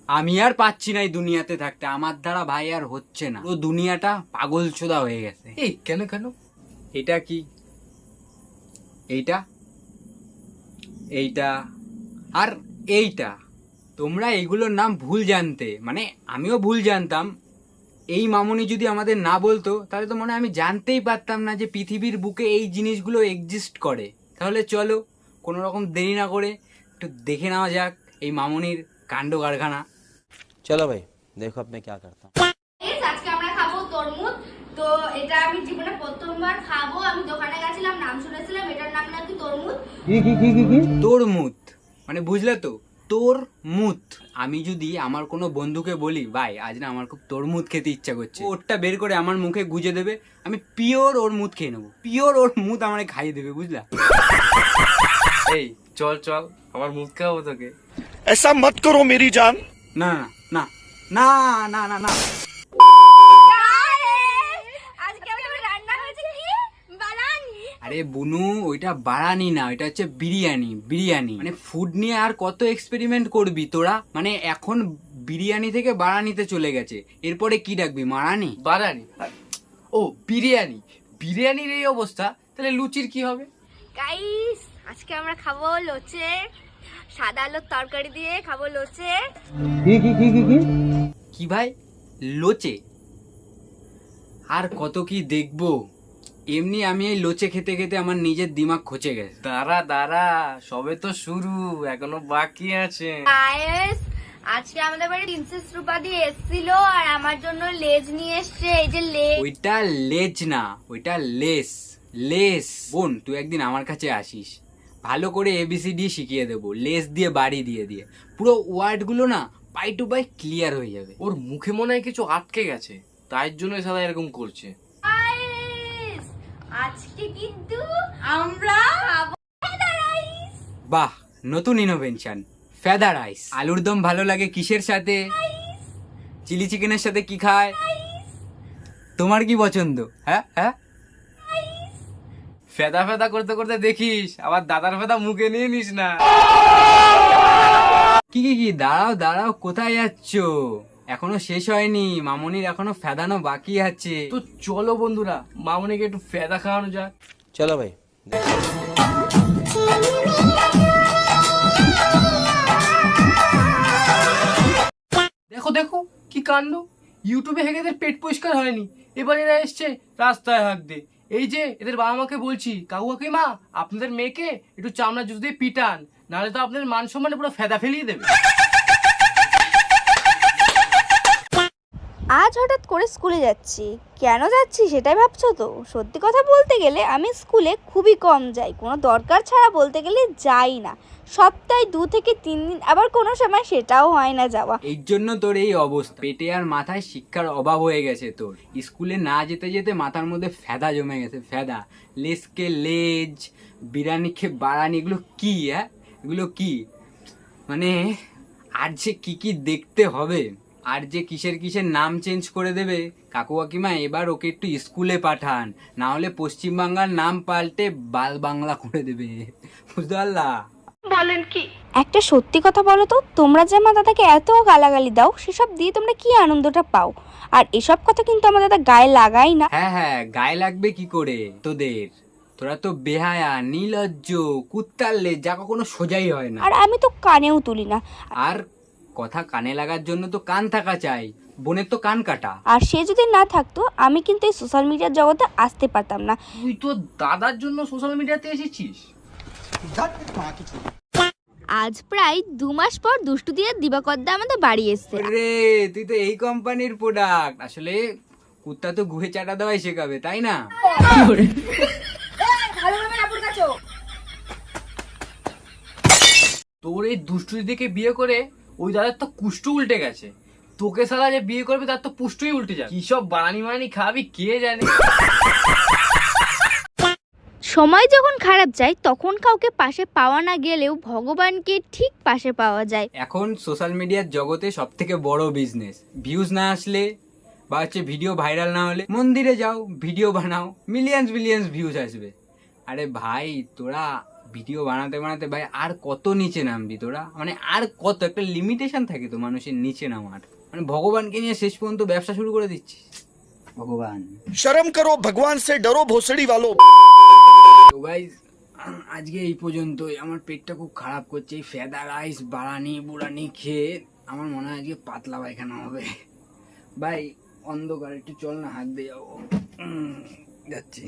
আমি আর পাচ্ছি না এই দুনিয়াতে থাকতে, আমার দ্বারা ভাই আর হচ্ছে না, পুরো দুনিয়াটা পাগল চোদা হয়ে গেছে। এই কেন কেন? এটা কি, এইটা, এইটা আর এইটা, তোমরা এইগুলোর নাম ভুল জানতে, মানে আমিও ভুল জানতাম। এই মামুনি যদি আমাদের না বলতো তাহলে তো মনে হয় আমি জানতেই পারতাম না যে পৃথিবীর বুকে এই জিনিসগুলো এক্সিস্ট করে। তাহলে চলো কোনো রকম দেরি না করে একটু দেখে নেওয়া যাক এই মামুনির কাণ্ড কারখানা। चलो भाई देखो अब मैं क्या करता हूँ। আজকে আমরা খাবো তরমুজ। তো এটা আমি জীবনে প্রথমবার খাবো। আমি দোকানে গেছিলাম, নাম শুনেছিলাম, এটার নাম নাকি তরমুজ। তোরমুত মানে বুঝলে তো, তোরমুত। আমি যদি আমার কোনো বন্ধুকে বলি ভাই আজ না আমার খুব তোরমুত খেতে ইচ্ছা করছে, ওরটা বের করে আমার মুখে গুজে দেবে, আমি পিওর ওর মুত খেয়ে নেবো, পিওর ওর মুত আমাকে খাইয়ে দেবে, বুঝলা? এই চল চল, আমার মুখ খাওয়াবো তোকে। ऐसा मत करो मेरी जान। না না না না না না না। আজকে আমার রান্না হয়েছে কি বানানি। আরে বুনু, ওইটা বাড়ানি না, ওইটা হচ্ছে বিরিয়ানি। বিরিয়ানি মানে ফুড নিয়ে আর কত এক্সপেরিমেন্ট করবি তোরা? মানে এখন বিরিয়ানি থেকে বাড়ানিতে চলে গেছে, এরপরে কি ডাকবি? মারানি? বারানি? ও বিরিয়ানি, বিরিয়ানির এই অবস্থা, তাহলে লুচির কি হবে? গাইস আজকে আমরা খাবো লোচে, সাদা আলুর তরকারি দিয়ে খাবো লোচে। কি ভাই, লোচে? আর কত কি দেখবো। এমনি আমি এই লোচে খেতে খেতে আমার নিজের দিমাগ খচে গেছে। দাঁড়া দাঁড়া, সবে তো শুরু, এখনো বাকি আছে। গাইস আজকে আমাদের বাড়ি প্রিন্সেস রূপা দিয়ে এসেছিল আর আমার জন্য লেজ নিয়ে এসছে। এই যে লেজ। ওইটা লেজ না, ওইটা লেস। লেস। বোন তুই একদিন আমার কাছে আসিস, ভালো করে এবিসিডি শিখিয়ে দেবো, লেস দিয়ে বাড়ি দিয়ে দিয়ে পুরো ওয়ার্ড গুলো না পাই টু পাই ক্লিয়ার হয়ে যাবে। ওর মুখে মনে হয় কিছু আটকে গেছে, তাই জন্য সাদা এরকম করছে। গাইস আজকে কিন্তু আমরা খাবো ফেদা রাইস। বাহ, নতুন ইনোভেনশন, ফেদা রাইস। আলুর দম ভালো লাগে কিসের সাথে? চিলি চিকেনের সাথে কি খায়? তোমার কি পছন্দ? হ্যাঁ হ্যাঁ, ফেদা ফেদা করতে করতে দেখিস আবার দাদার ফেদা মুখে নিয়ে নিস না। কি কি কি, দাঁড়াও দাঁড়াও, কোথায় যাচ্ছ? এখনো শেষ হয়নি, মামনির এখনো ফেদানো বাকি আছে। তো চলো বন্ধুরা, মামনিকে একটু ফেদা খাওয়ানো যাক। चलो भाई দেখো দেখো কি কাণ্ড, ইউটিউবে হেগে এদের পেট পরিষ্কার হয়নি, এবার এরা এসছে রাস্তায় হাঁক দে। এই যে এদের বাবা মাকে বলছি, কাকু কাকিমা আপনাদের মেয়েকে একটু চামড়া জুস দিয়ে পিটান, নাহলে তো আপনাদের মান সম্মানে পুরো ফেদা ফেলিয়ে দেবে। আজ হঠাৎ করে স্কুলে যাচ্ছি, কেন যাচ্ছি সেটাই ভাবছো তো? সত্যি কথা বলতে গেলে আমি স্কুলে খুবই কম যাই, কোনো দরকার ছাড়া বলতে গেলে যাই না। সপ্তাহে 2 থেকে 3 দিন, আবার কোনো সময় সেটাও হয় না যাওয়া। এই জন্য তোর এই অবস্থা, পেটে আর মাথায় শিক্ষার অভাব হয়ে গেছে তোর। স্কুলে না যেতে যেতে মাথার মধ্যে ফেদা জমে গেছে, ফেদা। লেসকে লেজ, বিরিয়ানিকে বাড়ানি, এগুলো কি? হ্যাঁ এগুলো কি? মানে আর যে কি কি দেখতে হবে, আর যে কিসের কিসের নাম চেঞ্জ করে দেবে। কাকু কাকিমা এবার ওকে একটু স্কুলে পাঠান, না হলে পশ্চিমবাংলার নাম পাল্টে বাল বাংলা করে দেবে, বুঝতে পারলা? একটা সত্যি কথা বলো তো, তোমরা যে আমার দাদাকে এত গালাগালি দাও, সেসব দিয়ে তোমরা কি আনন্দটা পাও? আর এসব কথা কিন্তু আমার দাদা গায়ে লাগাই না। হ্যাঁ হ্যাঁ, গায়ে লাগবে কি করে তোদের? তোরা তো বেহায়া, নির্লজ্জ, কুত্তার লেজ, যা কখনো সোজাই হয় না। আর আমি তো কানেও তুলি না। আর কথা কানে লাগার জন্য তো কান থাকা চাই, বোনের তো কান কাটা। আর সে যদি না থাকতো আমি কিন্তু এই সোশ্যাল মিডিয়ার জগতে আসতে পারতাম না। তুই তো দাদার জন্য সোশ্যাল মিডিয়াতে এসেছিস? আজ প্রায় 2 মাস পর দুষ্টু দিয়ে দিবাকরদা আমাদের বাড়ি এসছে। রে তুই তো এই কোম্পানির প্রোডাক্ট। আসলে কুত্তা তো গুহে চাটা দেওয়াই শেখাবে, তাই না? তোর এই দুষ্টুরি দেখে বিয়ে করে ওই দাদার তো কুষ্ঠ উল্টে গেছে, তোকে সালা যে বিয়ে করবে তার তো পুষ্টই উল্টে যাবে। কি সব বানানি মানানি খাবি কে জানে। সময় যখন খারাপ যায় তখন কাউকে পাশে পাওয়া না গেলেও ভগবানকে ঠিক পাশে পাওয়া যায়। এখন সোশ্যাল মিডিয়ার জগতে সব থেকে বড় বিজনেস, ভিউজ না আসলে বা হচ্ছে ভিডিও ভাইরাল না হলে মন্দিরে যাও, ভিডিও বানাও, মিলিয়ন্স মিলিয়ন্স ভিউজ আসবে। আরে ভাই তোরা ভিডিও বানাতে বানাতে ভাই আর কত নিচে নামবি তোরা, মানে আর কত, একটা লিমিটেশন থাকে তো মানুষের নিচে নামার, মানে ভগবানকে নিয়ে শেষ পর্যন্ত ব্যবসা শুরু করে দিচ্ছিস। ভগবান। शर्म करो, भगवान से डरो भोसड़ी वालों। তো গাইজ আজকে এই পর্যন্তই। আমার পেটটা খুব খারাপ করছে, এই ফেদা রাইস বাড়ানি বুড়ানি খেয়ে আমার মনে হয় আজকে পাতলা পায়খানা হবে। ভাই অন্ধকার একটু চল না, হাত দিয়ে যাবো। যাচ্ছি।